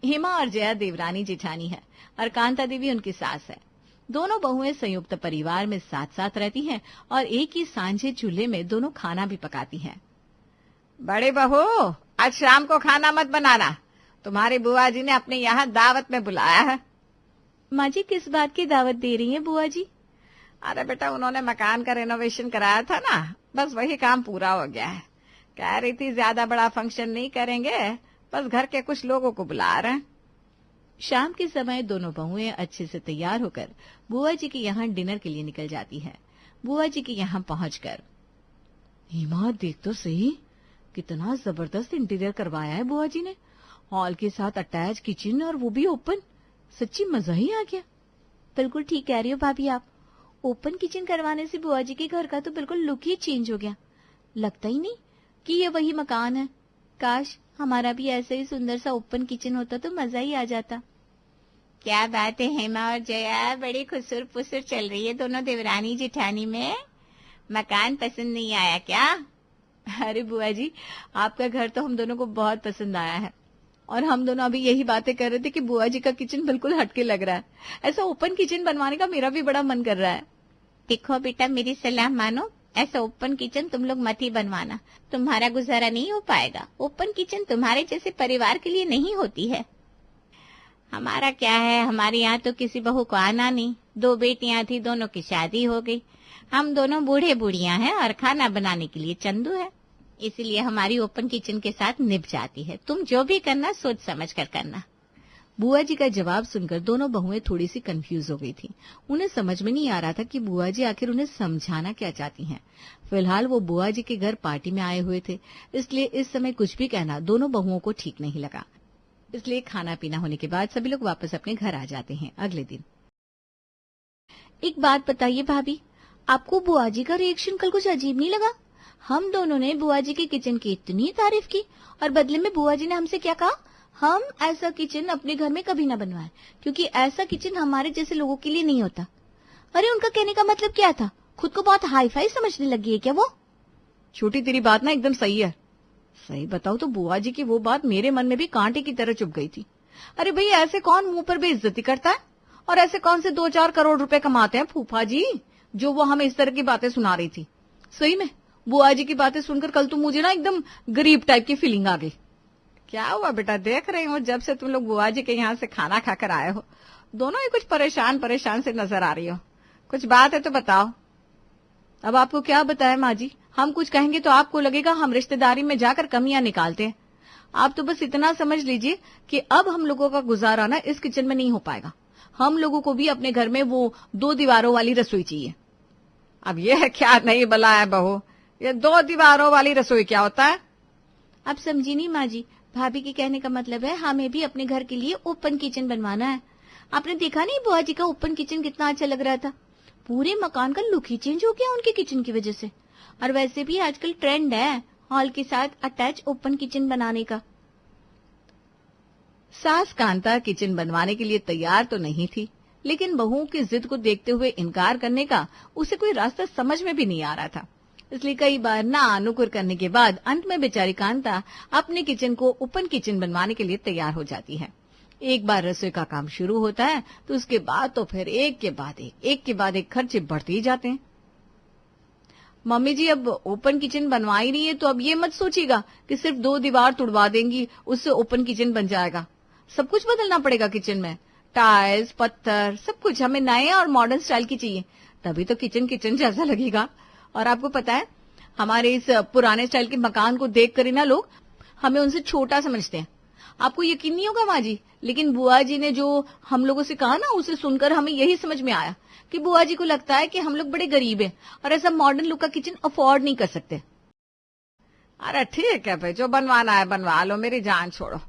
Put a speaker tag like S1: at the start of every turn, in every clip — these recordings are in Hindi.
S1: हेमा और जया देवरानी जेठानी है और कांता देवी उनकी सास है। दोनों बहुएं संयुक्त परिवार में साथ साथ रहती हैं और एक ही सांझे चूल्हे में दोनों खाना भी पकाती हैं।
S2: बड़ी बहू, आज शाम को खाना मत बनाना, तुम्हारी बुआ जी ने अपने यहाँ दावत में बुलाया है।
S1: माँ जी, किस बात की दावत दे रही हैं बुआ जी?
S2: अरे बेटा, उन्होंने मकान का रेनोवेशन कराया था ना, बस वही काम पूरा हो गया है। कह रही थी ज्यादा बड़ा फंक्शन नहीं करेंगे, बस घर के कुछ लोगों को बुला रहे हैं।
S1: शाम के समय दोनों बहुएं अच्छे से तैयार होकर बुआ जी के यहाँ डिनर के लिए निकल जाती है। बुआ जी के यहाँ पहुंचकर,
S3: हेमा देख तो सही, कितना जबरदस्त इंटीरियर करवाया है बुआ जी ने। हॉल के साथ अटैच किचन और वो भी ओपन, सच्ची मजा ही आ गया।
S1: बिल्कुल ठीक कह रही हो भाभी आप। ओपन किचन करवाने से बुआ जी के घर का तो बिल्कुल लुक ही चेंज हो गया। लगता ही नहीं कि ये वही मकान है। काश हमारा भी ऐसे ही सुंदर सा ओपन किचन होता तो मजा ही आ जाता।
S4: क्या बात है हेमा और जया, बड़ी खुसुर पुसुर चल रही है दोनों देवरानी जेठानी में। मकान पसंद नहीं आया क्या?
S1: अरे बुआ जी, आपका घर तो हम दोनों को बहुत पसंद आया है और हम दोनों अभी यही बातें कर रहे थे कि बुआ जी का किचन बिल्कुल हटके लग रहा है। ऐसा ओपन किचन बनवाने का मेरा भी बड़ा मन कर रहा है।
S4: देखो बेटा, मेरी सलाह मानो, ऐसा ओपन किचन तुम लोग मत ही बनवाना, तुम्हारा गुजारा नहीं हो पाएगा। ओपन किचन तुम्हारे जैसे परिवार के लिए नहीं होती है। हमारा क्या है, हमारे यहाँ तो किसी बहू को आना नहीं। 2 बेटियां थी, दोनों की शादी हो गई। हम दोनों बूढ़े बूढ़ियां हैं और खाना बनाने के लिए चंदू है, इसलिए हमारी ओपन किचन के साथ निभ जाती है। तुम जो भी करना सोच समझ कर करना।
S1: बुआ जी का जवाब सुनकर दोनों बहुएं थोड़ी सी कंफ्यूज हो गई थी। उन्हें समझ में नहीं आ रहा था कि बुआ जी आखिर उन्हें समझाना क्या चाहती हैं। फिलहाल वो बुआ जी के घर पार्टी में आए हुए थे, इसलिए इस समय कुछ भी कहना दोनों बहुओं को ठीक नहीं लगा। इसलिए खाना पीना होने के बाद सभी लोग वापस अपने घर आ जाते हैं। अगले दिन, एक बात बताइए भाभी, आपको बुआ जी का रिएक्शन कल कुछ अजीब नहीं लगा? हम दोनों ने बुआ जी के किचन की इतनी तारीफ की और बदले में बुआ जी ने हमसे क्या कहा? हम ऐसा किचन अपने घर में कभी ना बनवाएं, क्योंकि ऐसा किचन हमारे जैसे लोगों के लिए नहीं होता। अरे उनका कहने का मतलब क्या था? खुद को बहुत हाई फाई समझने लगी है क्या वो?
S3: छोटी, तेरी बात ना एकदम सही है। सही बताओ तो बुआ जी की वो बात मेरे मन में भी कांटे की तरह चुभ गई थी। अरे भाई, ऐसे कौन मुंह पर बेइज्जती करता है? और ऐसे कौन से 2-4 करोड़ रुपए कमाते हैं फूफा जी, जो वो हमें इस तरह की बातें सुना रही थी। सही में बुआ जी की बातें सुनकर कल तो मुझे ना एकदम गरीब टाइप की फीलिंग आ गई।
S2: क्या हुआ बेटा? देख रही हूँ जब से तुम लोग बुआ जी के यहाँ से खाना खाकर आए हो, दोनों ही कुछ परेशान परेशान से नजर आ रही हो। कुछ बात है तो बताओ।
S3: अब आपको क्या बताएं माँ जी, हम कुछ कहेंगे तो आपको लगेगा हम रिश्तेदारी में जाकर कमियां निकालते हैं। आप तो बस इतना समझ लीजिए कि अब हम लोगों का गुजारा ना इस किचन में नहीं हो पाएगा। हम लोगों को भी अपने घर में वो 2 दीवारों वाली रसोई चाहिए।
S2: अब यह क्या नहीं भला है बहू, ये 2 दीवारों वाली रसोई क्या होता है?
S1: आप समझी नहीं माँ जी, भाभी के कहने का मतलब है हमें भी अपने घर के लिए ओपन किचन बनवाना है। आपने देखा नहीं बुआ जी का ओपन किचन कितना अच्छा लग रहा था? पूरे मकान का लुक ही चेंज हो गया उनके किचन की वजह से। और वैसे भी आजकल ट्रेंड है हॉल के साथ अटैच ओपन किचन बनाने का।
S3: सास कांता किचन बनवाने के लिए तैयार तो नहीं थी, लेकिन बहुओं की जिद को देखते हुए इनकार करने का उसे कोई रास्ता समझ में भी नहीं आ रहा था। इसलिए कई बार ना अनुकुर करने के बाद अंत में बेचारी कांता अपने किचन को ओपन किचन बनवाने के लिए तैयार हो जाती है। एक बार रसोई का काम शुरू होता है तो उसके बाद तो फिर एक के बाद एक खर्चे बढ़ते ही जाते हैं। मम्मी जी, अब ओपन किचन बनवा ही रही है तो अब ये मत सोचिएगा कि सिर्फ 2 दीवार तुड़वा देंगी उससे ओपन किचन बन जाएगा। सब कुछ बदलना पड़ेगा किचन में, टाइल्स, पत्थर, सब कुछ हमें नए और मॉडर्न स्टाइल की चाहिए, तभी तो किचन किचन जैसा लगेगा। और आपको पता है, हमारे इस पुराने स्टाइल के मकान को देख कर ही ना लोग हमें उनसे छोटा समझते हैं। आपको यकीन नहीं होगा माँ जी, लेकिन बुआ जी ने जो हम लोगों से कहा ना, उसे सुनकर हमें यही समझ में आया कि बुआ जी को लगता है कि हम लोग बड़े गरीब हैं और ऐसा मॉडर्न लुक का किचन अफोर्ड नहीं कर सकते।
S2: अरे ठीक है भाई, जो बनवाना है बनवा लो, मेरी जान छोड़ो।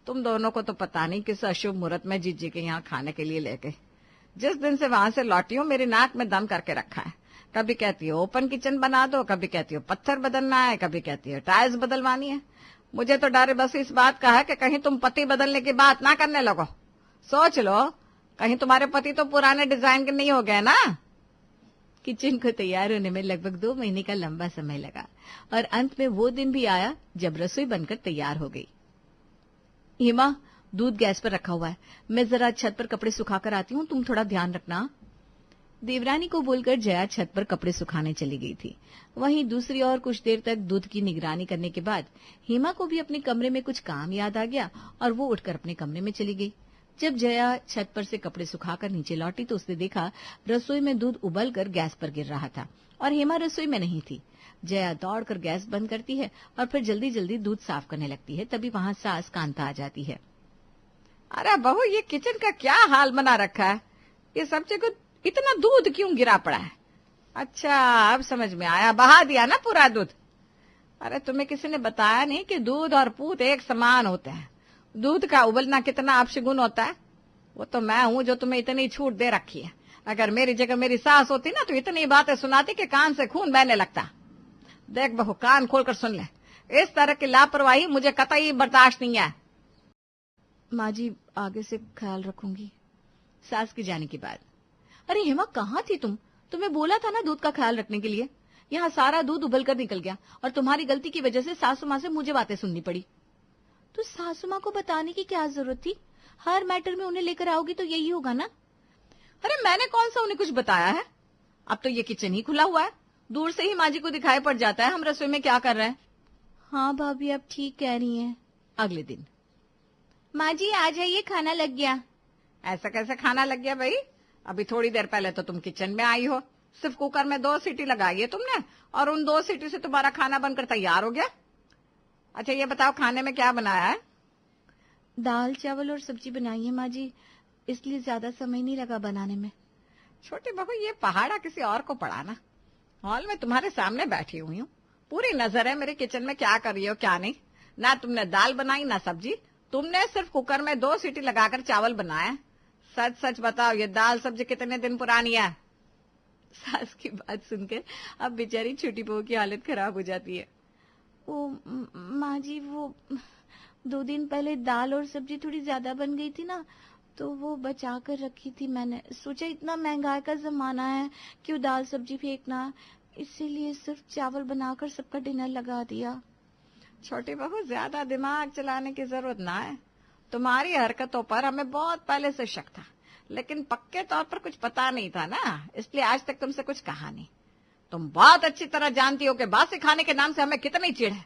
S2: तुम दोनों को तो पता नहीं किस अशुभ मुहूर्त में जीजी के यहाँ खाने के लिए ले गई। जिस दिन से वहां से लौटी हूँ मेरी नाक में दम करके रखा है। कभी कहती हो ओपन किचन बना दो, कभी कहती हो पत्थर बदलना है, कभी कहती हो टाइल्स बदलवानी है। मुझे तो डर बस इस बात का है कि कहीं तुम पति बदलने की बात ना करने लगो। सोच लो, कहीं तुम्हारे पति तो पुराने डिजाइन के नहीं हो गए ना।
S1: किचन को तैयार होने में लगभग 2 महीने का लंबा समय लगा और अंत में वो दिन भी आया जब रसोई बनकर तैयार हो गई। हेमा, दूध गैस पर रखा हुआ है, मैं जरा छत पर कपड़े सुखाकर आती हूँ, तुम थोड़ा ध्यान रखना। देवरानी को बोलकर जया छत पर कपड़े सुखाने चली गई थी। वहीं दूसरी ओर कुछ देर तक दूध की निगरानी करने के बाद हेमा को भी अपने कमरे में कुछ काम याद आ गया और वो उठकर अपने कमरे में चली गई। जब जया छत पर से कपड़े सुखाकर नीचे लौटी तो उसने देखा रसोई में दूध उबलकर गैस पर गिर रहा था और हेमा रसोई में नहीं थी। जया दौड़कर गैस बंद करती है और फिर जल्दी जल्दी दूध साफ करने लगती है। तभी वहां सास कांता आ जाती है।
S2: अरे बहू, ये किचन का क्या हाल बना रखा है? ये सब जगह इतना दूध क्यों गिरा पड़ा है? अच्छा, अब समझ में आया, बहा दिया ना पूरा दूध। अरे तुम्हें किसी ने बताया नहीं कि दूध और पूत एक समान होते हैं? दूध का उबलना कितना अपशगुन होता है। वो तो मैं हूं जो तुम्हें इतनी छूट दे रखी है। अगर मेरी जगह मेरी सास होती ना तो इतनी बातें सुनाती कि कान से खून बहने लगता। देख बहू, कान खोलकर सुन ले, इस तरह की लापरवाही मुझे कतई बर्दाश्त नहीं है।
S1: माँ जी, आगे से ख्याल रखूंगी। सास के जाने के बाद, अरे हेमा, कहाँ थी तुम? तुम्हें बोला था ना दूध का ख्याल रखने के लिए। यहाँ सारा दूध उबल कर निकल गया और तुम्हारी गलती की वजह से सासू माँ से मुझे बातें सुननी पड़ी। तो सासू माँ को बताने की क्या जरूरत थी? हर मैटर में उन्हें लेकर आओगी तो यही होगा ना।
S2: अरे मैंने कौन सा उन्हें कुछ बताया है? अब तो ये किचन ही खुला हुआ है, दूर से ही माँ जी को दिखाई पड़ जाता है हम रसोई में क्या कर रहे हैं।
S1: हाँ भाभी, आप ठीक कह रही हैं।
S2: अगले दिन,
S4: माँ जी आ जाइए, खाना लग गया।
S2: ऐसा कैसे खाना लग गया भाई? अभी थोड़ी देर पहले तो तुम किचन में आई हो, सिर्फ कुकर में 2 सीटी लगाई है तुमने और उन 2 सीटी से तुम्हारा खाना बनकर तैयार हो गया। अच्छा ये बताओ, खाने में क्या बनाया है?
S1: दाल चावल और सब्जी बनाई है माँ जी, इसलिए ज्यादा समय नहीं लगा बनाने में।
S2: छोटी बहू, ये पहाड़ा किसी और को पड़ा ना। हॉल में तुम्हारे सामने बैठी हुई हूँ, पूरी नजर है मेरे किचन में क्या कर रही हो क्या नहीं। ना तुमने दाल बनाई ना सब्जी, तुमने सिर्फ कुकर में 2 सीटी लगाकर चावल बनाया। सच सच बताओ, ये दाल सब्जी कितने दिन पुरानी है?
S1: सास की बात सुनकर अब बेचारी छोटी बहू की हालत खराब हो जाती है। ओ माँ जी, वो 2 दिन पहले दाल और सब्जी थोड़ी ज्यादा बन गई थी ना, तो वो बचा कर रखी थी मैंने। सोचा इतना महंगाई का जमाना है, क्यों दाल सब्जी फेंकना, इसीलिए सिर्फ चावल बनाकर सबका डिनर लगा दिया।
S2: छोटी बहू, ज्यादा दिमाग चलाने की जरूरत ना है। तुम्हारी हरकतों पर हमें बहुत पहले से शक था, लेकिन पक्के तौर पर कुछ पता नहीं था ना, इसलिए आज तक तुमसे कुछ कहा नहीं। तुम बहुत अच्छी तरह जानती हो कि बासी खाने के नाम से हमें कितनी चिढ़ है।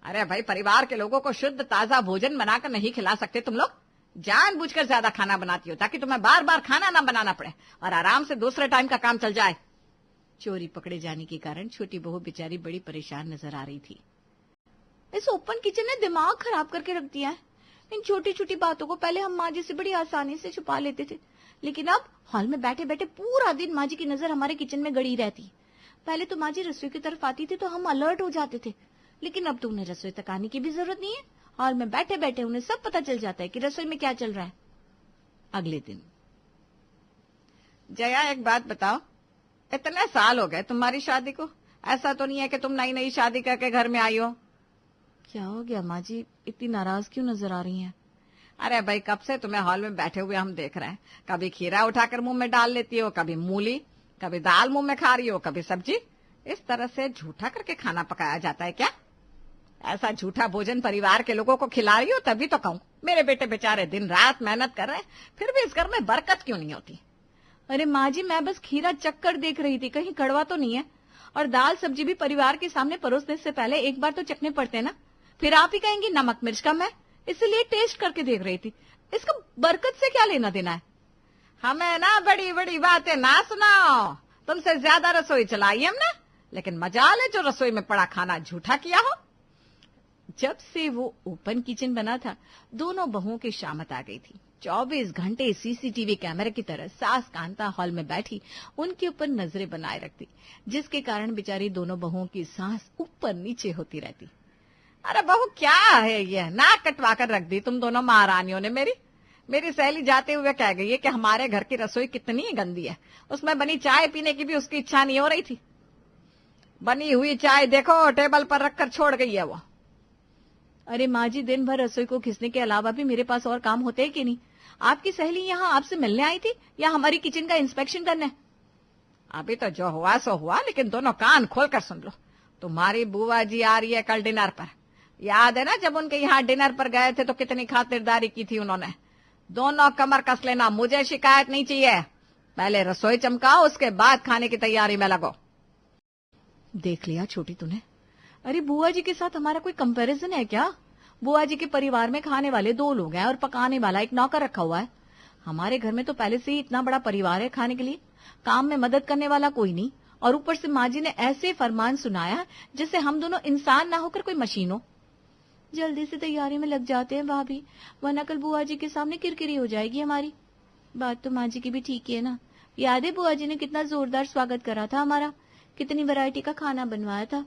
S2: अरे भाई, परिवार के लोगों को शुद्ध ताजा भोजन बनाकर नहीं खिला सकते तुम लोग? जानबूझकर ज्यादा खाना बनाती हो ताकि तुम्हें बार बार खाना ना बनाना पड़े और आराम से दूसरे टाइम का काम चल जाए।
S1: चोरी पकड़े जाने के कारण छोटी बहू बेचारी बड़ी परेशान नजर आ रही थी। इस ओपन किचन ने दिमाग खराब करके रख दिया है। इन छोटी छोटी बातों को पहले हम माँ जी से बड़ी आसानी से छुपा लेते थे, लेकिन अब हॉल में बैठे बैठे पूरा दिन माँ जी की नजर हमारे किचन में गड़ी रहती। पहले तो माँ जी रसोई की तरफ आती थी तो हम अलर्ट हो जाते थे, लेकिन अब तो उन्हें रसोई तक आने की भी जरूरत नहीं है। हॉल में बैठे बैठे उन्हें सब पता चल जाता है कि रसोई में क्या चल रहा है।
S2: अगले दिन, जया एक बात बताओ, इतने साल हो गए तुम्हारी शादी को, ऐसा तो नहीं है कि तुम नई नई शादी करके घर में आई हो?
S1: क्या हो गया माँ जी, इतनी नाराज क्यों नजर आ रही हैं?
S2: अरे भाई, कब से तुम्हें हॉल में बैठे हुए हम देख रहे हैं। कभी खीरा उठाकर मुंह में डाल लेती हो, कभी मूली, कभी दाल मुंह में खा रही हो, कभी सब्जी। इस तरह से झूठा करके खाना पकाया जाता है क्या? ऐसा झूठा भोजन परिवार के लोगों को खिला रही हो तभी तो कहूँ। मेरे बेटे बेचारे दिन रात मेहनत कर रहे हैं, फिर भी इस घर में बरकत क्यों नहीं होती?
S1: अरे माँ जी, मैं बस खीरा चक्कर देख रही थी, कहीं कड़वा तो नहीं है। और दाल सब्जी भी परिवार के सामने परोसने से पहले एक बार तो चखने पड़ते हैं ना। फिर आप ही कहेंगी नमक मिर्च कम है, इसलिए टेस्ट करके देख रही थी। इसका बरकत से क्या लेना देना है?
S2: हमें ना बड़ी बड़ी बातें ना सुनाओ। तुमसे ज्यादा रसोई चलाई हमने, लेकिन मजाल है जो रसोई में पड़ा खाना झूठा किया हो।
S1: जब से वो ओपन किचन बना था, दोनों बहुओं की शामत आ गई थी। 24 घंटे सीसीटीवी कैमरे की तरह सास कांता हॉल में बैठी उनके ऊपर नजरें बनाए रखती, जिसके कारण बेचारी दोनों बहुओं की सांस ऊपर नीचे होती रहती।
S2: अरे बहू, क्या है ये? नाक कटवा कर रख दी तुम दोनों महारानियों ने। मेरी सहेली जाते हुए कह गई है कि हमारे घर की रसोई कितनी गंदी है, उसमें बनी चाय पीने की भी उसकी इच्छा नहीं हो रही थी। बनी हुई चाय देखो टेबल पर रखकर छोड़ गई है वो।
S1: अरे माँ जी, दिन भर रसोई को खींचने के अलावा भी मेरे पास और काम होते हैं कि नहीं? आपकी सहेली यहाँ आपसे मिलने आई थी या हमारी किचन का इंस्पेक्शन करने?
S2: अभी तो जो हुआ सो हुआ, लेकिन दोनों कान खोलकर सुन लो। तुम्हारी बुआ जी आ रही है कल डिनर पर। याद है ना जब उनके यहाँ डिनर पर गए थे तो कितनी खातिरदारी की थी उन्होंने। दोनों कमर कस लेना, मुझे शिकायत नहीं चाहिए। पहले रसोई चमकाओ, उसके बाद खाने की तैयारी में लगो।
S3: देख लिया छोटी तूने। अरे बुआ जी के साथ हमारा कोई कंपैरिजन है क्या? बुआ जी के परिवार में खाने वाले 2 लोग हैं और पकाने वाला एक नौकर रखा हुआ है। हमारे घर में तो पहले से ही इतना बड़ा परिवार है खाने के लिए, काम में मदद करने वाला कोई नहीं, और ऊपर से माँ जी ने ऐसे फरमान सुनाया जैसे हम दोनों इंसान ना होकर कोई मशीन हो। जल्दी से तैयारी में लग जाते हैं भाभी, वरना कल बुआ जी के सामने किरकिरी हो जाएगी हमारी। बात तो माँ जी की भी ठीक है ना। याद है बुआ जी ने कितना जोरदार स्वागत करा था हमारा, कितनी वैरायटी का खाना बनवाया था।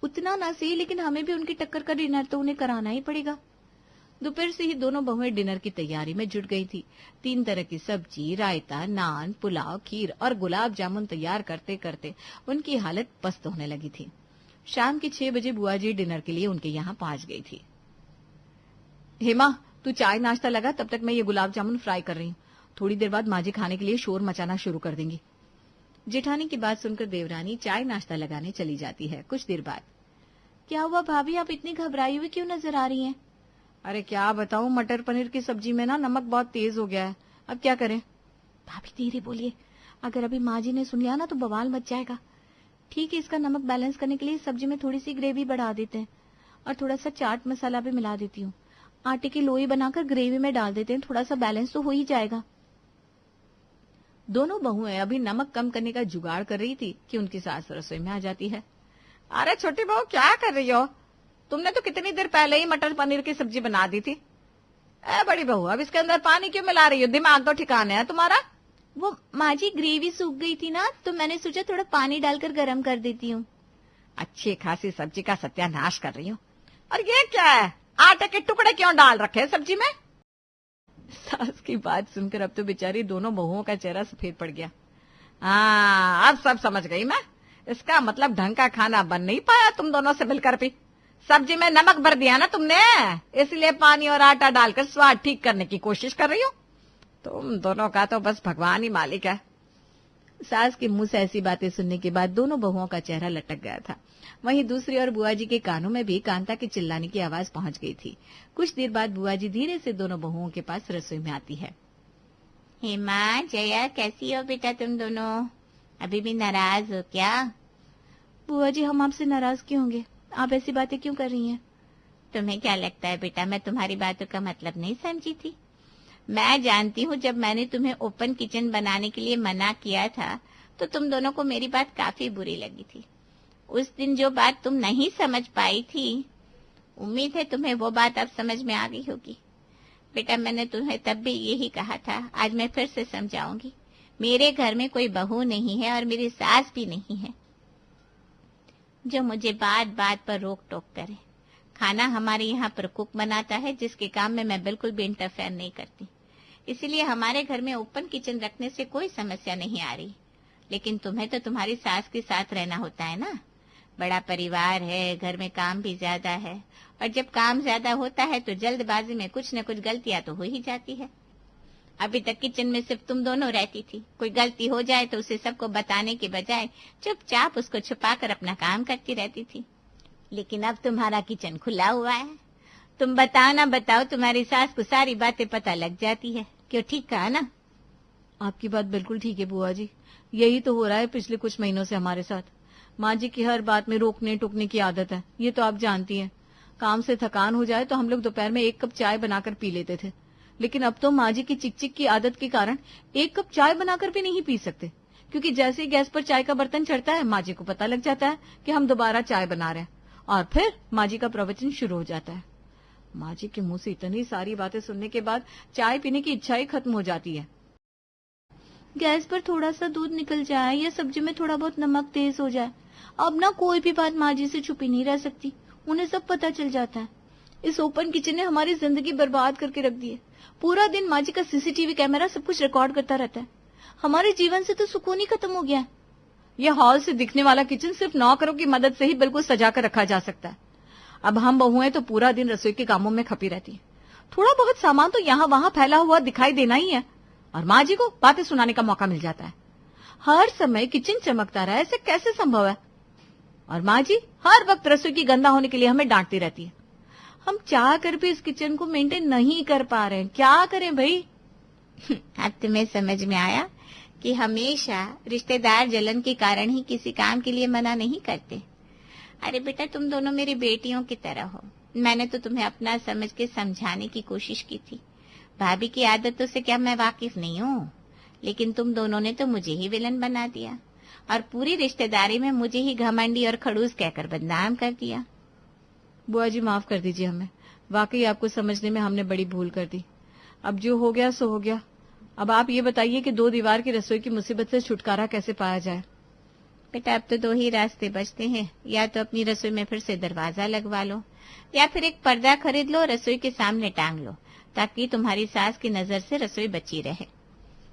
S3: उतना ना सही, लेकिन हमें भी उनकी टक्कर का डिनर तो उन्हें कराना ही पड़ेगा। दोपहर से ही दोनों बहुएं डिनर की तैयारी में जुट गई थी। 3 तरह की सब्जी, रायता, नान, पुलाव, खीर और गुलाब जामुन तैयार करते करते उनकी हालत पस्त होने लगी थी। शाम के 6 बजे बुआ जी डिनर के लिए उनके यहाँ पहुंच गई थी। हेमा, तू चाय नाश्ता लगा, तब तक मैं ये गुलाब जामुन फ्राई कर रही हूँ। थोड़ी देर बाद माँ जी खाने के लिए शोर मचाना शुरू कर देंगी। जेठानी की बात सुनकर देवरानी चाय नाश्ता लगाने चली जाती है। कुछ देर बाद, क्या हुआ भाभी, आप इतनी घबराई हुई क्यों नजर आ रही हैं?
S2: अरे क्या बताऊं, मटर पनीर की सब्जी में ना नमक बहुत तेज हो गया है, अब क्या करें?
S3: भाभी धीरे बोलिए, अगर अभी माँ जी ने सुन लिया ना तो बवाल मच जाएगा। ठीक है, इसका नमक बैलेंस करने के लिए सब्जी में थोड़ी सी ग्रेवी बढ़ा देते हैं और थोड़ा सा चाट मसाला भी मिला देती हूँ। आटे की लोई बनाकर ग्रेवी में डाल देते हैं, थोड़ा सा बैलेंस तो हो ही जाएगा। दोनों बहुएं अभी नमक कम करने का जुगाड़ कर रही थी कि उनकी सास रसोई में आ जाती है।
S2: अरे छोटी बहू, क्या कर रही हो? तुमने तो कितनी देर पहले ही मटर पनीर की सब्जी बना दी थी। ए बड़ी बहू, अब इसके अंदर पानी क्यों मिला रही हो? दिमाग तो ठिकाने है तुम्हारा।
S3: वो माँ जी, ग्रेवी सूख गई थी ना, तो मैंने सोचा थोड़ा पानी डालकर गर्म कर देती हूँ।
S2: अच्छी खासी सब्जी का सत्यानाश कर रही हूँ। और ये क्या है, आटे के टुकड़े क्यों डाल रखे हैं सब्जी में?
S3: सास की बात सुनकर अब तो बेचारी दोनों बहुओं का चेहरा सफेद पड़ गया।
S2: हाँ, अब सब समझ गई मैं। इसका मतलब ढंग का खाना बन नहीं पाया तुम दोनों से मिलकर भी। सब्जी में नमक भर दिया ना तुमने, इसलिए पानी और आटा डालकर स्वाद ठीक करने की कोशिश कर रही हो। तुम दोनों का तो बस भगवान ही मालिक है।
S3: सास के मुंह से ऐसी बातें सुनने के बाद दोनों बहुओं का चेहरा लटक गया था। वहीं दूसरी ओर बुआ जी के कानों में भी कांता के चिल्लाने की आवाज पहुंच गई थी। कुछ देर बाद बुआ जी धीरे से दोनों बहुओं के पास रसोई में आती है।
S4: हेमा, जया, कैसी हो बेटा तुम दोनों? अभी भी नाराज हो क्या?
S3: बुआ जी, हम आपसे नाराज क्यों होंगे? आप ऐसी बातें क्यों कर रही हैं?
S4: तुम्हें क्या लगता है बेटा, मैं तुम्हारी बातों का मतलब नहीं समझी थी? मैं जानती हूँ, जब मैंने तुम्हें ओपन किचन बनाने के लिए मना किया था तो तुम दोनों को मेरी बात काफी बुरी लगी थी। उस दिन जो बात तुम नहीं समझ पाई थी, उम्मीद है तुम्हें वो बात अब समझ में आ गई होगी। बेटा, मैंने तुम्हें तब भी यही कहा था, आज मैं फिर से समझाऊंगी। मेरे घर में कोई बहू नहीं है और मेरी सास भी नहीं है जो मुझे बात बात पर रोक टोक करे। खाना हमारे यहाँ पर कुक बनाता है, जिसके काम में मैं बिल्कुल भी इंटरफेयर नहीं करती। इसीलिए हमारे घर में ओपन किचन रखने से कोई समस्या नहीं आ रही। लेकिन तुम्हें तो तुम्हारी सास के साथ रहना होता है ना। बड़ा परिवार है, घर में काम भी ज्यादा है, और जब काम ज्यादा होता है तो जल्दबाजी में कुछ न कुछ गलतियां तो हो ही जाती है। अभी तक किचन में सिर्फ तुम दोनों रहती थी। कोई गलती हो जाए तो उसे सबको बताने के बजाय चुपचाप उसको छुपाकर अपना काम करती रहती थी। लेकिन अब तुम्हारा किचन खुला हुआ है, तुम बताओ ना बताओ, तुम्हारी सास को सारी बातें पता लग जाती है। क्यों, ठीक कहा ना?
S3: आपकी बात बिल्कुल ठीक है बुआ जी, यही तो हो रहा है पिछले कुछ महीनों से हमारे साथ। माँ जी की हर बात में रोकने टोकने की आदत है, ये तो आप जानती हैं। काम से थकान हो जाए तो हम लोग दोपहर में 1 कप चाय बनाकर पी लेते थे, लेकिन अब तो माँ जी की चिकचिक की आदत के कारण 1 कप चाय बनाकर भी नहीं पी सकते, क्योंकि जैसे ही गैस पर चाय का बर्तन चढ़ता है माँ जी को पता लग जाता है कि हम दोबारा चाय बना रहे हैं, और फिर माँ जी का प्रवचन शुरू हो जाता है। माँ जी के मुंह से इतनी सारी बातें सुनने के बाद चाय पीने की इच्छा ही खत्म हो जाती है। गैस पर थोड़ा सा दूध निकल जाए या सब्जी में थोड़ा बहुत नमक तेज हो जाए, अब ना कोई भी बात माँ जी से छुपी नहीं रह सकती, उन्हें सब पता चल जाता है। इस ओपन किचन ने हमारी जिंदगी बर्बाद करके रख दी है। पूरा दिन माँ जी का सीसीटीवी कैमरा सब कुछ रिकॉर्ड करता रहता है। हमारे जीवन से तो सुकून ही खत्म हो गया है। यह हॉल से दिखने वाला किचन सिर्फ नौकरों की मदद से ही बिल्कुल सजा कर रखा जा सकता है। अब हम बहुएं तो पूरा दिन रसोई के कामों में खपी रहती है। थोड़ा बहुत सामान तो यहाँ वहां फैला हुआ दिखाई देना ही है, और माँ जी को बातें सुनाने का मौका मिल जाता है। हर समय किचन चमकता रहा, ऐसे कैसे संभव है? और माँ जी हर वक्त रसोई की गंदा होने के लिए हमें डांटती रहती है।
S1: हम चाह कर भी इस किचन को मेंटेन नहीं कर पा रहे हैं, क्या करें भाई?
S4: अब तुम्हें समझ में आया कि हमेशा रिश्तेदार जलन के कारण ही किसी काम के लिए मना नहीं करते। अरे बेटा, तुम दोनों मेरी बेटियों की तरह हो। मैंने तो तुम्हें अपना समझ के समझाने की कोशिश की थी। भाभी की आदतों से क्या मैं वाकिफ नहीं हूँ? लेकिन तुम दोनों ने तो मुझे ही विलन बना दिया और पूरी रिश्तेदारी में मुझे ही घमंडी और खड़ूस कहकर बदनाम कर दिया।
S1: बुआ जी माफ कर दीजिए हमें, वाकई आपको समझने में हमने बड़ी भूल कर दी। अब जो हो गया सो हो गया। अब आप ये बताइए कि 2 दीवार की रसोई की मुसीबत से छुटकारा कैसे पाया जाए?
S4: बेटा, अब तो 2 ही रास्ते बचते हैं। या तो अपनी रसोई में फिर से दरवाजा लगवा लो, या फिर एक पर्दा खरीद लो, रसोई के सामने टांग लो, ताकि तुम्हारी सास की नजर से रसोई बची रहे।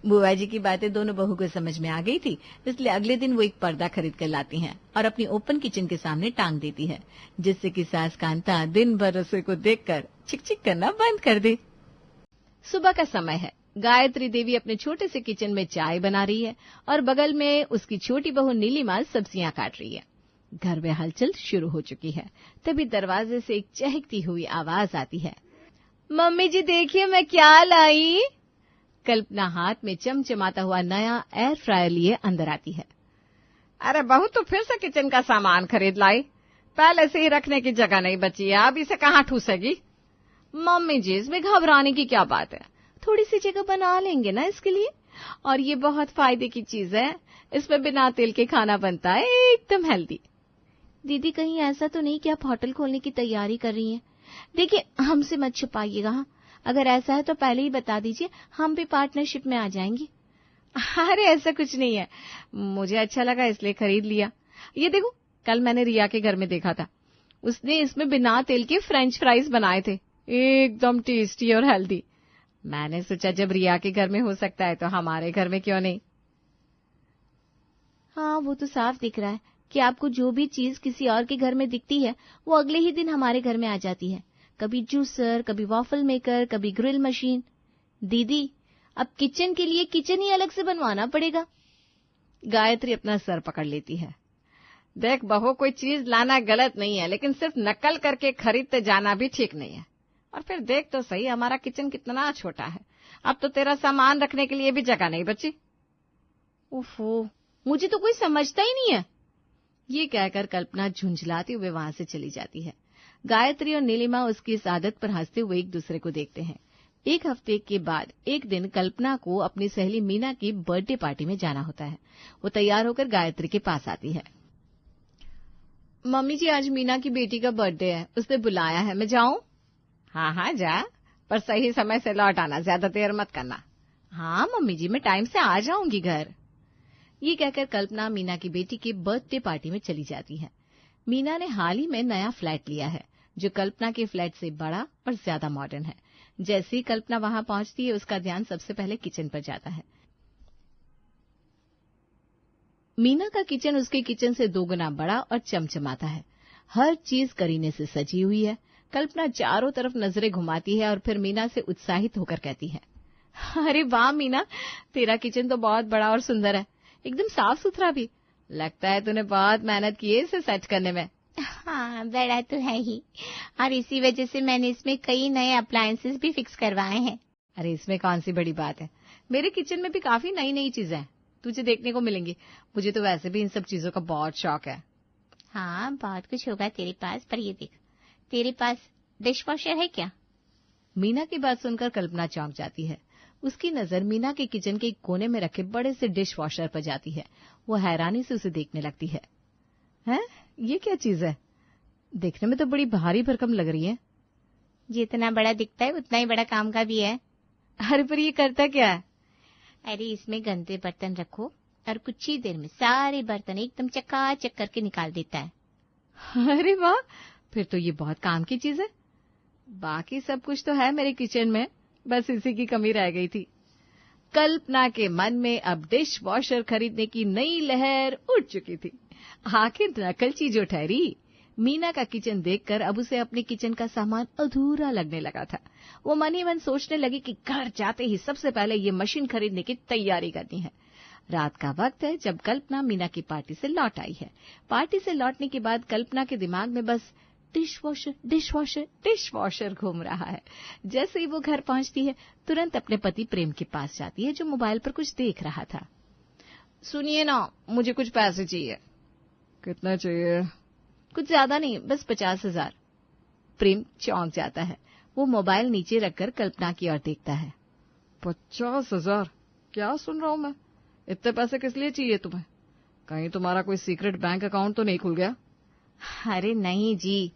S1: बुआ जी की बातें दोनों बहू को समझ में आ गई थी, इसलिए अगले दिन वो एक पर्दा खरीद कर लाती हैं और अपनी ओपन किचन के सामने टांग देती है, जिससे कि सास कांता दिन भर रसोई को देखकर चिक-चिक करना बंद कर दे। सुबह का समय है। गायत्री देवी अपने छोटे से किचन में चाय बना रही है और बगल में उसकी छोटी बहू नीलिमा सब्जियां काट रही है। घर में हलचल शुरू हो चुकी है। तभी दरवाजे से एक चहकती हुई आवाज आती है, मम्मी जी देखिए मैं क्या लाई। कल्पना हाथ में चमचमाता हुआ नया एयर फ्रायर लिए अंदर आती है।
S2: अरे बहू, तो फिर से किचन का सामान खरीद लाई। पहले से ही रखने की जगह नहीं बची है, अब इसे कहाँ ठूसेगी?
S1: मम्मी जी इसमें घबराने की क्या बात है, थोड़ी सी जगह बना लेंगे ना इसके लिए। और ये बहुत फायदे की चीज है, इसमें बिना तेल के खाना बनता है, एकदम हेल्दी। दीदी कहीं ऐसा तो नहीं कि आप होटल खोलने की तैयारी कर रही हैं? देखिए हमसे मत छुपाइएगा, हाँ? अगर ऐसा है तो पहले ही बता दीजिए, हम भी पार्टनरशिप में आ जाएंगे।
S2: अरे ऐसा कुछ नहीं है, मुझे अच्छा लगा इसलिए खरीद लिया। ये देखो, कल मैंने रिया के घर में देखा था, उसने इसमें बिना तेल के फ्रेंच फ्राइज बनाए थे, एकदम टेस्टी और हेल्दी। मैंने सोचा जब रिया के घर में हो सकता है तो हमारे घर में क्यों नहीं।
S1: हाँ वो तो साफ दिख रहा है कि आपको जो भी चीज किसी और के घर में दिखती है वो अगले ही दिन हमारे घर में आ जाती है। कभी जूसर, कभी वॉफल मेकर, कभी ग्रिल मशीन। दीदी अब किचन के लिए किचन ही अलग से बनवाना पड़ेगा।
S2: गायत्री अपना सर पकड़ लेती है। देख बहू, कोई चीज लाना गलत नहीं है, लेकिन सिर्फ नकल करके खरीदते जाना भी ठीक नहीं है। और फिर देख तो सही, हमारा किचन कितना छोटा है, अब तो तेरा सामान रखने के लिए भी जगह नहीं बची।
S1: ओफो, मुझे तो कोई समझता ही नहीं है। ये कहकर कल्पना झुंझलाती हुए वहां से चली जाती है। गायत्री और नीलिमा उसकी इस आदत पर हंसते हुए एक दूसरे को देखते हैं। एक हफ्ते के बाद एक दिन कल्पना को अपनी सहेली मीना की बर्थडे पार्टी में जाना होता है। वो तैयार होकर गायत्री के पास आती है। मम्मी जी आज मीना की बेटी का बर्थडे है, उसने बुलाया है, मैं जाऊं?
S2: हाँ हाँ जा, पर सही समय से लौट आना, ज्यादा देर मत करना।
S1: हाँ मम्मी जी, मैं टाइम से आ जाऊंगी घर। ये कहकर कल्पना मीना की बेटी की बर्थडे पार्टी में चली जाती है। मीना ने हाल ही में नया फ्लैट लिया है, जो कल्पना के फ्लैट से बड़ा और ज्यादा मॉडर्न है। जैसे ही कल्पना वहां पहुंचती है, उसका ध्यान सबसे पहले किचन पर जाता है। मीना का किचन उसके किचन से 2 गुना बड़ा और चमचमाता है। हर चीज करीने से सजी हुई है। कल्पना चारों तरफ नजरें घुमाती है और फिर मीना से उत्साहित होकर कहती है, अरे वाह मीना, तेरा किचन तो बहुत बड़ा और सुंदर है, एकदम साफ सुथरा भी। लगता है तूने बहुत मेहनत की है इसे सेट करने में।
S4: हाँ बड़ा तो है ही, और इसी वजह से मैंने इसमें कई नए अप्लायंसेस भी फिक्स करवाए हैं।
S1: अरे इसमें कौन सी बड़ी बात है, मेरे किचन में भी काफी नई नई चीजें हैं, तुझे देखने को मिलेंगी। मुझे तो वैसे भी इन सब चीजों का बहुत शौक है।
S4: हाँ बहुत कुछ होगा तेरे पास, पर ये देख, तेरे पास डिश वॉशर है क्या?
S1: मीना की बात सुनकर कल्पना चौंक जाती है। उसकी नजर मीना के किचन के एक कोने में रखे बड़े से डिश वॉशर पर जाती है। वो हैरानी से उसे देखने लगती है। हैं? ये क्या चीज है? देखने में तो बड़ी भारी भरकम लग रही है।
S4: जितना बड़ा दिखता है उतना ही बड़ा काम का भी है।
S1: अरे पर ये करता क्या है?
S4: अरे इसमें गंदे बर्तन रखो और कुछ ही देर में सारे बर्तन एकदम चकाचक करके निकाल देता है।
S1: अरे वाह, फिर तो ये बहुत काम की चीज है। बाकी सब कुछ तो है मेरे किचन में, बस इसी की कमी रह गई थी। कल्पना के मन में अब डिश वॉशर खरीदने की नई लहर उठ चुकी थी। आखिर नकलची जो ठहरी। मीना का किचन देखकर अब उसे अपने किचन का सामान अधूरा लगने लगा था। वो मन ही मन सोचने लगी कि घर जाते ही सबसे पहले ये मशीन खरीदने की तैयारी करनी है। रात का वक्त है जब कल्पना मीना की पार्टी से लौट आई है। पार्टी से लौटने के बाद कल्पना के दिमाग में बस डिश वॉशर घूम रहा है। जैसे ही वो घर पहुंचती है, तुरंत अपने पति प्रेम के पास जाती है, जो मोबाइल पर कुछ देख रहा था।
S2: सुनिए ना, मुझे कुछ पैसे चाहिए। कितना चाहिए?
S1: कुछ ज्यादा नहीं, बस 50,000। प्रेम चौंक जाता है। वो मोबाइल नीचे रखकर कल्पना की ओर देखता है।
S2: 50,000? क्या सुन रहा हूं मैं? इतने पैसे किस लिए चाहिए तुम्हें? कहीं तुम्हारा कोई सीक्रेट बैंक अकाउंट तो नहीं खुल गया?
S1: अरे नहीं जी,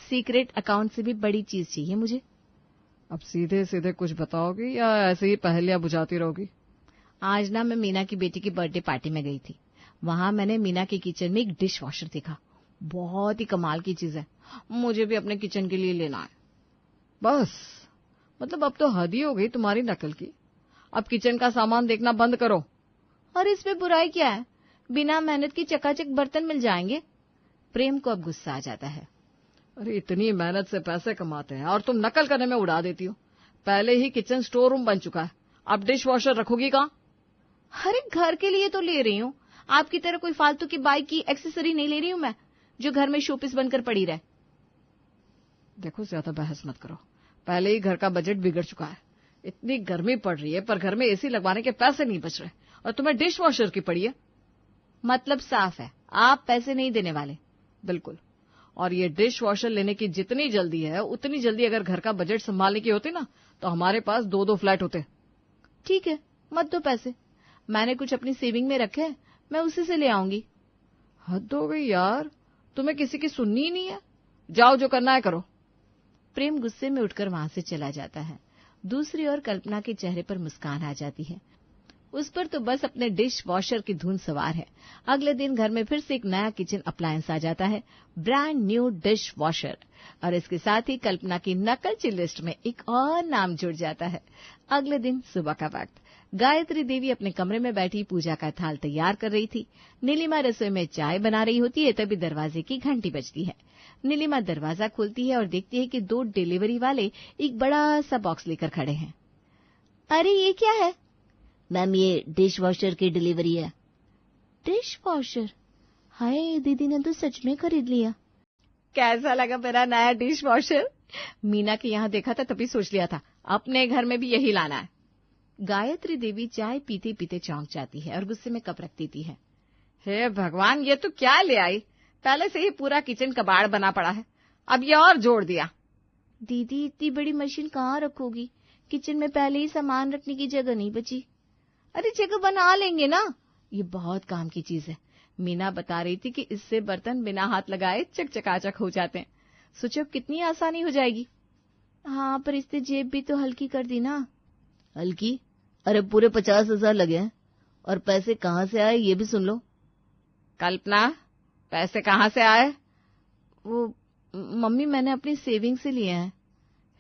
S1: सीक्रेट अकाउंट से भी बड़ी चीज चाहिए मुझे।
S2: अब सीधे सीधे कुछ बताओगी या ऐसे ही पहेलियां बुझाती रहोगी?
S1: आज ना मैं मीना की बेटी की बर्थडे पार्टी में गई थी। वहां मैंने मीना के किचन में एक डिश वॉशर देखा। बहुत ही कमाल की चीज है, मुझे भी अपने किचन के लिए लेना है।
S2: बस, मतलब अब तो हद ही हो गई तुम्हारी नकल की। अब किचन का सामान देखना बंद करो।
S1: और इसमें बुराई क्या है? बिना मेहनत की चकाचक बर्तन मिल जाएंगे। प्रेम को अब गुस्सा आ जाता है।
S2: अरे इतनी मेहनत से पैसे कमाते हैं और तुम नकल करने में उड़ा देती हो। पहले ही किचन स्टोर रूम बन चुका है, अब डिश वॉशर रखोगी कहाँ?
S1: अरे घर के लिए तो ले रही हूँ, आपकी तरह कोई फालतू की बाइक की एक्सेसरी नहीं ले रही हूँ मैं, जो घर में शोपीस बनकर पड़ी रहे।
S2: देखो, ज्यादा बहस मत करो। पहले ही घर का बजट बिगड़ चुका है। इतनी गर्मी पड़ रही है पर घर में एसी लगवाने के पैसे नहीं बच रहे और तुम्हें डिश वॉशर की पड़ी है।
S1: मतलब साफ है, आप पैसे नहीं देने वाले।
S2: बिल्कुल। और ये डिश वॉशर लेने की जितनी जल्दी है, उतनी जल्दी अगर घर का बजट संभालने की होती ना, तो हमारे पास 2-2 फ्लैट होते।
S1: ठीक है, मत दो पैसे, मैंने कुछ अपनी सेविंग में रखे हैं, मैं उसी से ले आऊंगी।
S2: हद हो गई यार, तुम्हें किसी की सुननी ही नहीं है। जाओ, जो करना है करो।
S1: प्रेम गुस्से में उठकर वहां से चला जाता है। दूसरी ओर कल्पना के चेहरे पर मुस्कान आ जाती है। उस पर तो बस अपने डिश वॉशर की धुन सवार है। अगले दिन घर में फिर से एक नया किचन अप्लायंस आ जाता है, ब्रांड न्यू डिश वॉशर। और इसके साथ ही कल्पना की नकलची लिस्ट में एक और नाम जुड़ जाता है। अगले दिन सुबह का वक्त, गायत्री देवी अपने कमरे में बैठी पूजा का थाल तैयार कर रही थी। नीलिमा रसोई में चाय बना रही होती है, तभी दरवाजे की घंटी बजती है। नीलिमा दरवाजा खोलती है और देखती है कि 2 डिलीवरी वाले एक बड़ा सा बॉक्स लेकर खड़े हैं। अरे ये क्या है?
S3: मैम, ये डिश वॉशर की डिलीवरी है।
S1: Dish washer? हाय, दीदी ने तो सच में खरीद लिया।
S2: कैसा लगा मेरा नया डिश वॉशर?
S1: मीना के यहाँ देखा था तभी सोच लिया था अपने घर में भी यही लाना है। गायत्री देवी चाय पीते पीते चौंक जाती है और गुस्से में कप रख देती है।
S2: हे भगवान, ये तो क्या ले आई? पहले से ही पूरा किचन कबाड़ बना पड़ा है, अब ये और जोड़ दिया।
S1: दीदी, इतनी बड़ी मशीन कहाँ रखोगी? किचन में पहले ही सामान रखने की जगह नहीं बची। अरे जगह बना लेंगे ना, ये बहुत काम की चीज है। मीना बता रही थी कि इससे बर्तन बिना हाथ लगाए चकचकाचक हो जाते हैं। सोचो अब कितनी आसानी हो जाएगी। हाँ, पर इससे जेब भी तो हल्की कर दी ना।
S3: हल्की? अरे पूरे 50,000 लगे हैं, और पैसे कहाँ से आए ये भी सुन लो।
S2: कल्पना, पैसे कहाँ से आए?
S1: वो मम्मी, मैंने अपनी सेविंग से लिए हैं।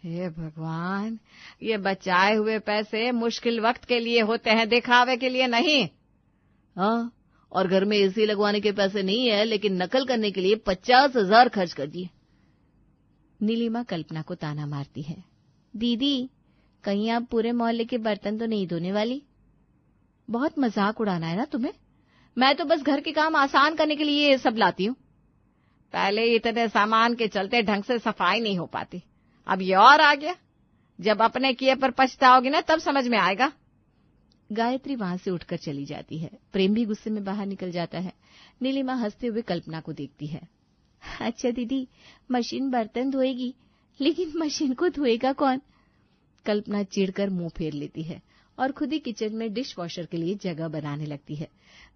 S2: हे भगवान, ये बचाए हुए पैसे मुश्किल वक्त के लिए होते हैं, दिखावे के लिए नहीं।
S3: हाँ, और घर में एसी लगवाने के पैसे नहीं है, लेकिन नकल करने के लिए 50,000 खर्च कर दिए।
S1: नीलिमा कल्पना को ताना मारती है। दीदी, कहीं आप पूरे मोहल्ले के बर्तन तो नहीं धोने वाली? बहुत मजाक उड़ाना है ना तुम्हें? मैं तो बस घर के काम आसान करने के लिए ये सब लाती हूँ।
S2: पहले इतने सामान के चलते ढंग से सफाई नहीं हो पाती, अब ये और आ गया। जब अपने किए पर पछताओगी ना, तब समझ में आएगा।
S1: गायत्री वहां से उठकर चली जाती है। प्रेम भी गुस्से में बाहर निकल जाता है। नीलिमा हंसते हुए कल्पना को देखती है। अच्छा दीदी, मशीन बर्तन धोएगी, लेकिन मशीन को धोएगा कौन? कल्पना चिढ़कर मुंह फेर लेती है और खुद ही किचन में डिश वॉशर के लिए जगह बनाने लगती है।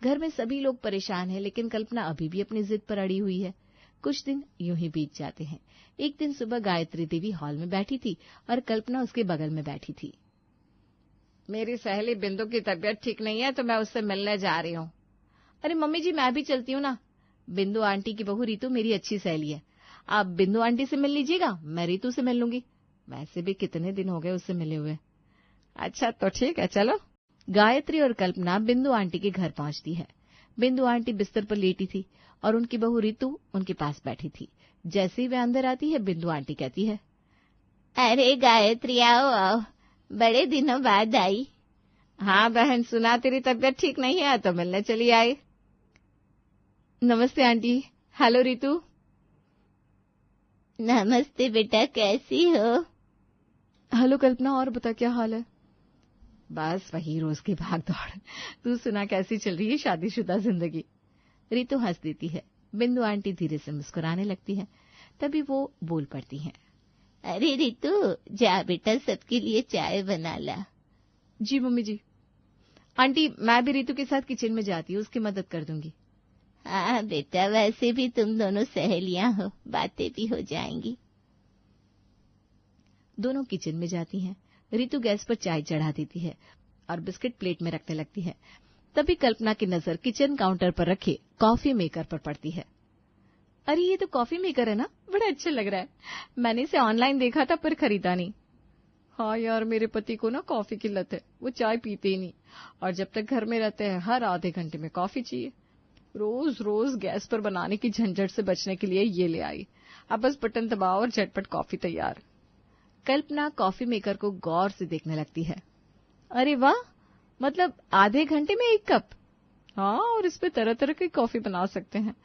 S1: घर में सभी लोग परेशान हैं, लेकिन कल्पना अभी भी अपनी जिद पर अड़ी हुई है। कुछ दिन यूं ही बीत जाते हैं। एक दिन सुबह गायत्री देवी हॉल में बैठी थी और कल्पना उसके बगल में बैठी थी।
S2: मेरी सहेली बिंदु की तबीयत ठीक नहीं है, तो मैं उससे मिलने जा रही हूँ।
S1: अरे मम्मी जी, मैं भी चलती हूँ ना। बिंदु आंटी की बहू रीतू मेरी अच्छी सहेली है, आप बिंदु आंटी से मिल लीजिएगा, मैं रीतू से मिल लूंगी। वैसे भी कितने दिन हो गए उससे मिले हुए।
S2: अच्छा तो ठीक है, चलो।
S1: गायत्री और कल्पना बिंदु आंटी के घर पहुंचती है। बिंदु आंटी बिस्तर पर लेटी थी और उनकी बहू रीतू उनके पास बैठी थी। जैसे ही वे अंदर आती है, बिंदु आंटी कहती है,
S4: अरे गायत्री, आओ आओ, बड़े दिनों बाद आई।
S2: हाँ बहन, सुना तेरी तबीयत ठीक नहीं है तो मिलने चली आई।
S1: नमस्ते आंटी। हेलो रीतू।
S4: नमस्ते बेटा, कैसी हो?
S3: हेलो कल्पना, और बता क्या हाल है?
S1: बस वही रोज की भाग दौड़। तू सुना, कैसी चल रही है शादीशुदा जिंदगी? रितु हंस देती है। बिंदु आंटी धीरे से मुस्कुराने लगती है। तभी वो बोल पड़ती हैं।
S4: अरे रितु, जा बेटा, सबके लिए चाय बना ला।
S3: जी मम्मी जी। आंटी, मैं भी रितु के साथ किचन में जाती हूँ, उसकी मदद कर दूंगी।
S4: हाँ बेटा, वैसे भी तुम दोनों सहेलियां हो, बातें भी हो जाएंगी।
S1: दोनों किचन में जाती हैं। रितु गैस पर चाय चढ़ा देती है और बिस्किट प्लेट में रखने लगती है। तभी कल्पना की नजर किचन काउंटर पर रखे कॉफी मेकर पर पड़ती है। अरे ये तो कॉफी मेकर है ना, बड़ा अच्छा लग रहा है। मैंने इसे ऑनलाइन देखा था पर खरीदा नहीं। हाँ यार, मेरे पति को ना कॉफी की लत है, वो चाय पीते ही नहीं, और जब तक घर में रहते हैं हर आधे घंटे में कॉफी चाहिए। रोज रोज गैस पर बनाने की झंझट से बचने के लिए ये ले आई। अब बस बटन दबाओ और झटपट कॉफी तैयार। कल्पना कॉफी मेकर को गौर से देखने लगती है। अरे वाह, मतलब आधे घंटे में 1 कप? हाँ, और इस पे तरह तरह की कॉफी बना सकते हैं,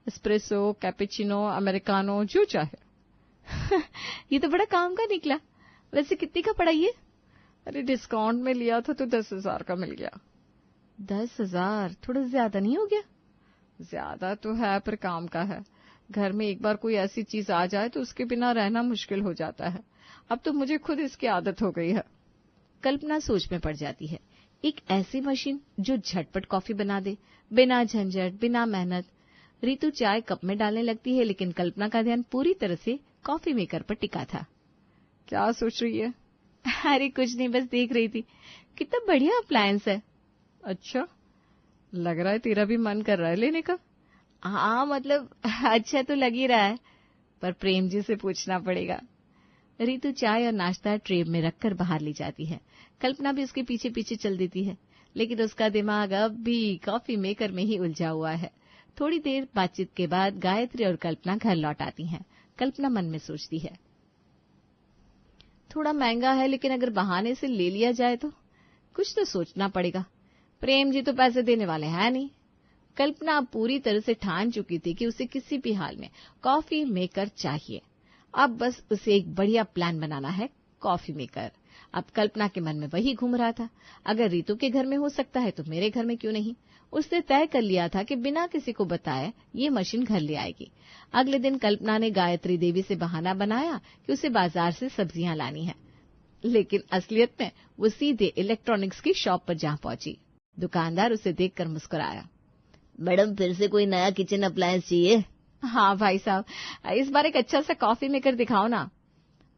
S1: एस्प्रेसो, कैपेचिनो, अमेरिकानो, जो चाहे। ये तो बड़ा काम का निकला। वैसे कितने का पड़ा ये? अरे डिस्काउंट में लिया था तो 10,000 का मिल गया। 10,000 थोड़ा ज्यादा नहीं हो गया? ज्यादा तो है पर काम का है। घर में एक बार कोई ऐसी चीज आ जाए तो उसके बिना रहना मुश्किल हो जाता है। अब तो मुझे खुद इसकी आदत हो गई है। कल्पना सोच में पड़ जाती है। एक ऐसी मशीन जो झटपट कॉफी बना दे, बिना झंझट, बिना मेहनत। रितु चाय कप में डालने लगती है, लेकिन कल्पना का ध्यान पूरी तरह से कॉफी मेकर पर टिका था। क्या सोच रही है? अरे कुछ नहीं, बस देख रही थी। कितना बढ़िया अप्लायंस है। अच्छा, लग रहा है तेरा भी मन कर रहा है लेने का। हाँ, मतलब अच्छा तो लग ही रहा है, पर प्रेम जी से पूछना पड़ेगा। रितु चाय और नाश्ता ट्रे में रखकर बाहर ले जाती है। कल्पना भी उसके पीछे पीछे चल देती है, लेकिन उसका दिमाग अब भी कॉफी मेकर में ही उलझा हुआ है। थोड़ी देर बातचीत के बाद गायत्री और कल्पना घर लौट आती हैं। कल्पना मन में सोचती है, थोड़ा महंगा है, लेकिन अगर बहाने से ले लिया जाए तो कुछ तो सोचना पड़ेगा। प्रेम जी तो पैसे देने वाले हैं नहीं। कल्पना पूरी तरह से ठान चुकी थी कि उसे किसी भी हाल में कॉफी मेकर चाहिए। अब बस उसे एक बढ़िया प्लान बनाना है। कॉफी मेकर अब कल्पना के मन में वही घूम रहा था। अगर रितु के घर में हो सकता है तो मेरे घर में क्यों नहीं? उसने तय कर लिया था कि बिना किसी को बताए ये मशीन घर ले आएगी। अगले दिन कल्पना ने गायत्री देवी से बहाना बनाया कि उसे बाजार से सब्जियां लानी है, लेकिन असलियत में वो सीधे इलेक्ट्रॉनिक्स की शॉप पर जा पहुंची। दुकानदार उसे देखकर मुस्कुराया।
S4: मैडम, फिर से कोई नया किचन अप्लायंस चाहिए?
S1: हाँ भाई साहब, इस बार एक अच्छा सा कॉफी मेकर दिखाओ ना।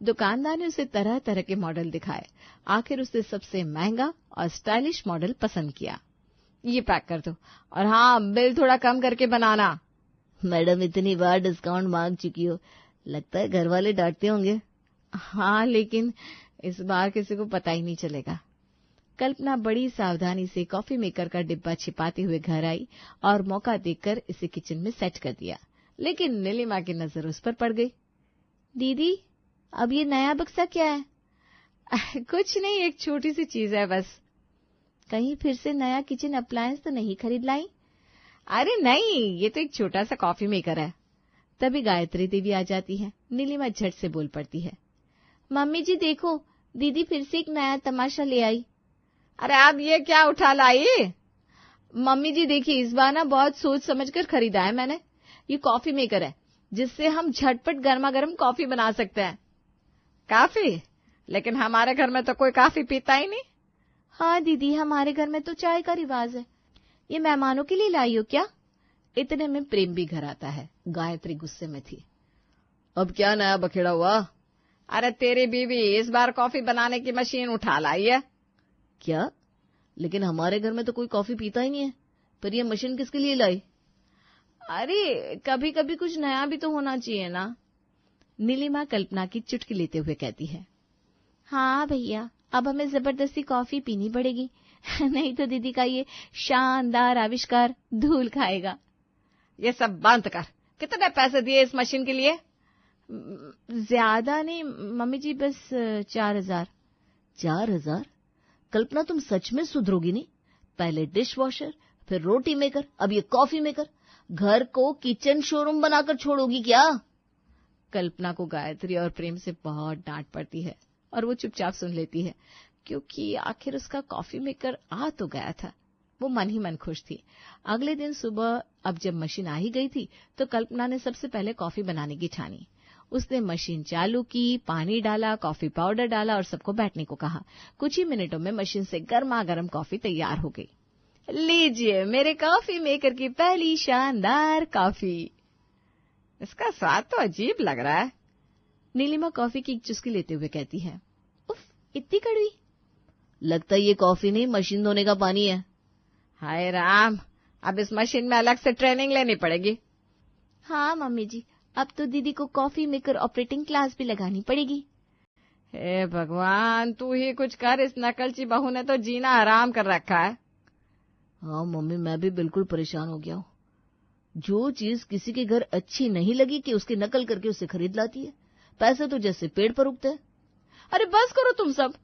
S1: दुकानदार ने उसे तरह तरह के मॉडल दिखाए। आखिर उसने सबसे महंगा और स्टाइलिश मॉडल पसंद किया। ये पैक कर दो, और हाँ, बिल थोड़ा कम करके बनाना।
S4: मैडम, इतनी बार डिस्काउंट मांग चुकी हो, लगता है घर वाले डांटते होंगे।
S1: हाँ, लेकिन इस बार किसी को पता ही नहीं चलेगा। कल्पना बड़ी सावधानी से कॉफी मेकर का डिब्बा छिपाते हुए घर आई और मौका देखकर इसे किचन में सेट कर दिया, लेकिन नीलिमा की नजर उस पर पड़ गई।
S4: दीदी, अब ये नया बक्सा क्या है?
S1: कुछ नहीं, एक छोटी सी चीज है बस।
S4: कहीं फिर से नया किचन अप्लायंस तो नहीं खरीद लाई?
S1: अरे नहीं, ये तो एक छोटा सा कॉफी मेकर है। तभी गायत्री देवी आ जाती है। नीलिमा झट से बोल पड़ती है,
S4: मम्मी जी देखो, दीदी फिर से एक नया तमाशा ले आई।
S1: अरे अब ये क्या उठा लाई? मम्मी जी देखिए, इस बार ना बहुत सोच समझकर खरीदा है मैंने। ये कॉफी मेकर है जिससे हम झटपट गर्मा गर्म कॉफी बना सकते हैं। काफी? लेकिन हमारे घर में तो कोई काफी पीता ही नहीं।
S4: हाँ दीदी, हमारे घर में तो चाय का रिवाज है। ये मेहमानों के लिए लाई हो क्या?
S1: इतने में प्रेम भी घर आता है। गायत्री गुस्से में थी। अब क्या नया बखेड़ा हुआ? अरे तेरी बीवी इस बार कॉफी बनाने की मशीन उठा लाई है।
S4: क्या? लेकिन हमारे घर में तो कोई कॉफी पीता ही नहीं है, पर ये मशीन किसके लिए लाई?
S1: अरे कभी कभी कुछ नया भी तो होना चाहिए ना। नीलिमा कल्पना की चुटकी लेते हुए कहती है।
S4: हाँ भैया, अब हमें जबरदस्ती कॉफी पीनी पड़ेगी, नहीं तो दीदी का ये शानदार आविष्कार धूल खाएगा।
S1: ये सब बंद कर। कितने पैसे दिए इस मशीन के लिए?
S4: ज्यादा नहीं मम्मी जी, बस 4,000। 4,000? कल्पना, तुम सच में सुधरोगी नहीं? पहले डिश वॉशर, फिर रोटी मेकर, अब ये कॉफी मेकर। घर को किचन शोरूम बनाकर छोड़ोगी क्या?
S1: कल्पना को गायत्री और प्रेम से बहुत डांट पड़ती है और वो चुपचाप सुन लेती है, क्योंकि आखिर उसका कॉफी मेकर आ तो गया था। वो मन ही मन खुश थी। अगले दिन सुबह अब जब मशीन आ ही गई थी तो कल्पना ने सबसे पहले कॉफी बनाने की ठानी। उसने मशीन चालू की, पानी डाला, कॉफी पाउडर डाला और सबको बैठने को कहा। कुछ ही मिनटों में मशीन से गर्मा गर्म कॉफी तैयार हो गई। लीजिए मेरे कॉफी मेकर की पहली शानदार कॉफी।
S2: इसका स्वाद तो अजीब लग रहा है।
S1: नीलिमा कॉफी की एक चुस्की लेते हुए कहती है। उफ, इतनी कड़वी। लगता है ये कॉफी नहीं, मशीन धोने का पानी है।
S2: हाय राम, अब इस मशीन में अलग से ट्रेनिंग लेनी पड़ेगी।
S4: हाँ मम्मी जी, अब तो दीदी को कॉफी मेकर ऑपरेटिंग क्लास भी लगानी पड़ेगी।
S2: हे भगवान, तू ही कुछ कर, इस नकलची बहू ने तो जीना हराम कर रखा है।
S1: हाँ मम्मी, मैं भी बिल्कुल परेशान हो गया हूँ। जो चीज किसी के घर अच्छी नहीं लगी कि उसकी नकल करके उसे खरीद लाती है। पैसे तो जैसे पेड़ पर उगते हैं।
S3: अरे बस करो तुम सब,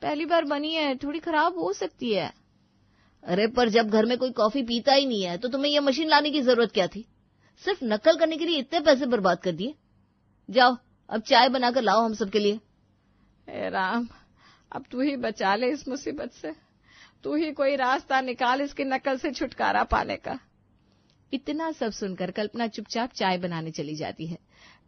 S3: पहली बार बनी है, थोड़ी खराब हो सकती है।
S1: अरे पर जब घर में कोई कॉफी पीता ही नहीं है तो तुम्हें यह मशीन लाने की जरूरत क्या थी? सिर्फ नकल करने के लिए इतने पैसे बर्बाद कर दिए। जाओ अब चाय बनाकर लाओ हम सबके लिए।
S2: हे राम, अब तू ही बचा ले इस मुसीबत से। तू ही कोई रास्ता निकाल इसकी नकल से छुटकारा पाने का।
S1: इतना सब सुनकर कल्पना चुपचाप चाय बनाने चली जाती है।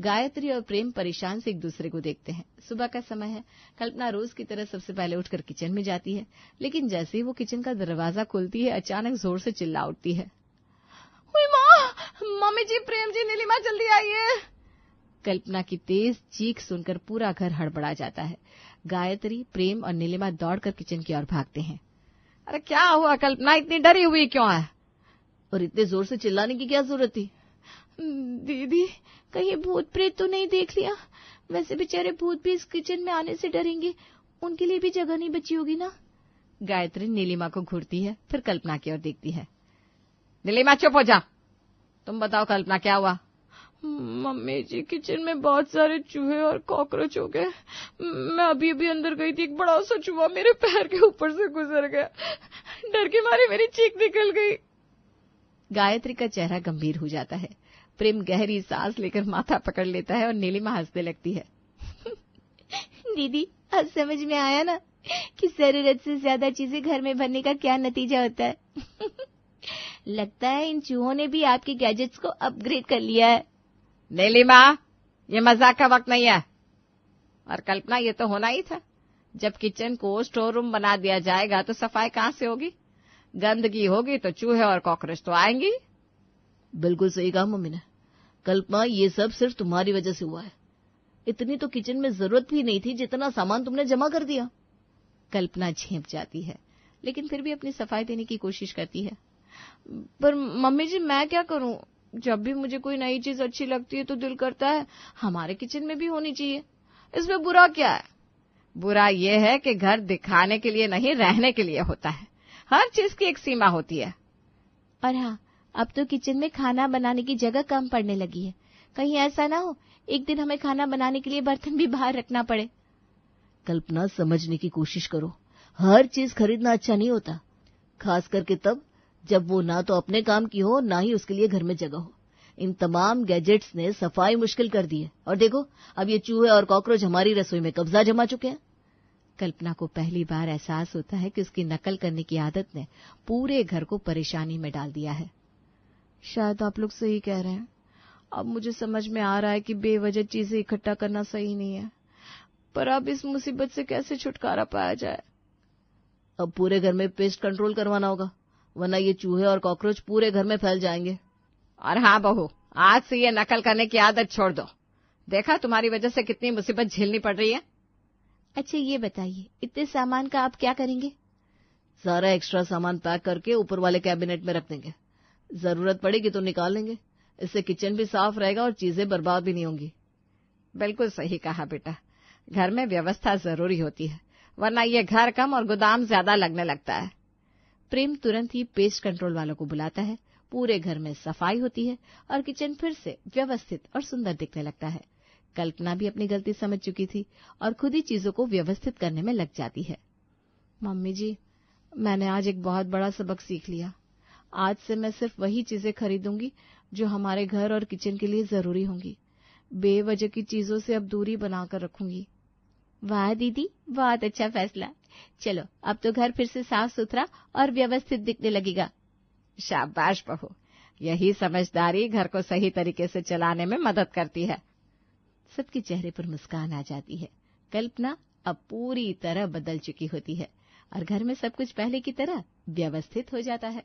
S1: गायत्री और प्रेम परेशान से एक दूसरे को देखते हैं। सुबह का समय है। कल्पना रोज की तरह सबसे पहले उठकर किचन में जाती है, लेकिन जैसे ही वो किचन का दरवाजा खोलती है अचानक जोर से चिल्ला उठती है।
S3: मम्मी जी, प्रेम जी, नीलिमा, जल्दी आइए।
S1: कल्पना की तेज चीख सुनकर पूरा घर हड़बड़ा जाता है। गायत्री, प्रेम और नीलिमा दौड़कर किचन की ओर भागते हैं।
S2: अरे क्या हुआ कल्पना, इतनी डरी हुई क्यों है?
S1: और इतने जोर से चिल्लाने की क्या जरूरत थी?
S4: दीदी, कहीं भूत प्रेत तो नहीं देख लिया? वैसे बेचारे भूत भी इस किचन में आने से डरेंगे, उनके लिए भी जगह नहीं बची होगी ना।
S1: गायत्री नीलिमा को घूरती है, फिर कल्पना की ओर देखती है।
S2: नीलिमा चुप हो जा। तुम बताओ कल्पना, क्या हुआ?
S3: मम्मी जी, किचन में बहुत सारे चूहे और कॉकरोच हो गए। मैं अभी अंदर गई थी, एक बड़ा सा चूहा मेरे पैर के ऊपर से गुजर गया। डर के मारे मेरी चीख निकल गई।
S1: गायत्री का चेहरा गंभीर हो जाता है। प्रेम गहरी सांस लेकर माथा पकड़ लेता है और नीलिमा हंसने लगती है।
S4: दीदी, आज समझ में आया ना कि जरूरत से ज्यादा चीजें घर में भरने का क्या नतीजा होता है। लगता है इन चूहों ने भी आपके गैजेट्स को अपग्रेड कर लिया है।
S2: नीलिमा, ये मजाक का वक्त नहीं है। और कल्पना, ये तो होना ही था। जब किचन को स्टोर रूम बना दिया जाएगा तो सफाई कहां से होगी? गंदगी होगी तो चूहे और कॉकरोच तो आएंगी।
S1: बिल्कुल सही कहा मम्मी ने। कल्पना, ये सब सिर्फ तुम्हारी वजह से हुआ है। इतनी तो किचन में जरूरत भी नहीं थी जितना सामान तुमने जमा कर दिया। कल्पना झेंप जाती है, लेकिन फिर भी अपनी सफाई देने की कोशिश करती है।
S3: पर मम्मी जी, मैं क्या करूं? जब भी मुझे कोई नई चीज अच्छी लगती है तो दिल करता है हमारे किचन में भी होनी चाहिए। इसमें बुरा क्या है?
S2: बुरा यह है कि घर दिखाने के लिए नहीं, रहने के लिए होता है। हर चीज की एक सीमा होती है।
S4: और हाँ, अब तो किचन में खाना बनाने की जगह कम पड़ने लगी है। कहीं ऐसा ना हो एक दिन हमें खाना बनाने के लिए बर्तन भी बाहर रखना पड़े।
S1: कल्पना, समझने की कोशिश करो। हर चीज खरीदना अच्छा नहीं होता, खास करके तब जब वो ना तो अपने काम की हो, ना ही उसके लिए घर में जगह हो। इन तमाम गैजेट्स ने सफाई मुश्किल कर दी है। और देखो, अब ये चूहे और कॉकरोच हमारी रसोई में कब्जा जमा चुके हैं। कल्पना को पहली बार एहसास होता है कि उसकी नकल करने की आदत ने पूरे घर को परेशानी में डाल दिया है।
S3: शायद आप लोग सही कह रहे हैं। अब मुझे समझ में आ रहा है कि बेवजह चीजें इकट्ठा करना सही नहीं है। पर अब इस मुसीबत से कैसे छुटकारा पाया जाए?
S1: अब पूरे घर में पेस्ट कंट्रोल करवाना होगा, वरना ये चूहे और कॉकरोच पूरे घर में फैल जाएंगे।
S2: और हाँ बहू, आज से ये नकल करने की आदत छोड़ दो। देखा, तुम्हारी वजह से कितनी मुसीबत झेलनी पड़ रही है।
S4: अच्छा ये बताइए, इतने सामान का आप क्या करेंगे?
S1: सारा एक्स्ट्रा सामान पैक करके ऊपर वाले कैबिनेट में रख देंगे। जरूरत पड़ेगी तो निकाल लेंगे। इससे किचन भी साफ रहेगा और चीजें बर्बाद भी नहीं होंगी।
S2: बिल्कुल सही कहा बेटा, घर में व्यवस्था जरूरी होती है, वरना ये घर कम और गोदाम ज्यादा लगने लगता है।
S1: प्रेम तुरंत ही पेस्ट कंट्रोल वालों को बुलाता है। पूरे घर में सफाई होती है और किचन फिर से व्यवस्थित और सुंदर दिखने लगता है। कल्पना भी अपनी गलती समझ चुकी थी और खुद ही चीजों को व्यवस्थित करने में लग जाती है।
S3: मम्मी जी, मैंने आज एक बहुत बड़ा सबक सीख लिया। आज से मैं सिर्फ वही चीजें खरीदूंगी जो हमारे घर और किचन के लिए जरूरी होंगी।
S1: बेवजह की चीजों से अब दूरी बनाकर रखूंगी।
S4: वाह दीदी, बहुत अच्छा फैसला। चलो अब तो घर फिर से साफ सुथरा और व्यवस्थित दिखने लगेगा।
S2: शाबाश बहू, यही समझदारी घर को सही तरीके से चलाने में मदद करती है।
S1: सबके चेहरे पर मुस्कान आ जाती है। कल्पना अब पूरी तरह बदल चुकी होती है और घर में सब कुछ पहले की तरह व्यवस्थित हो जाता है।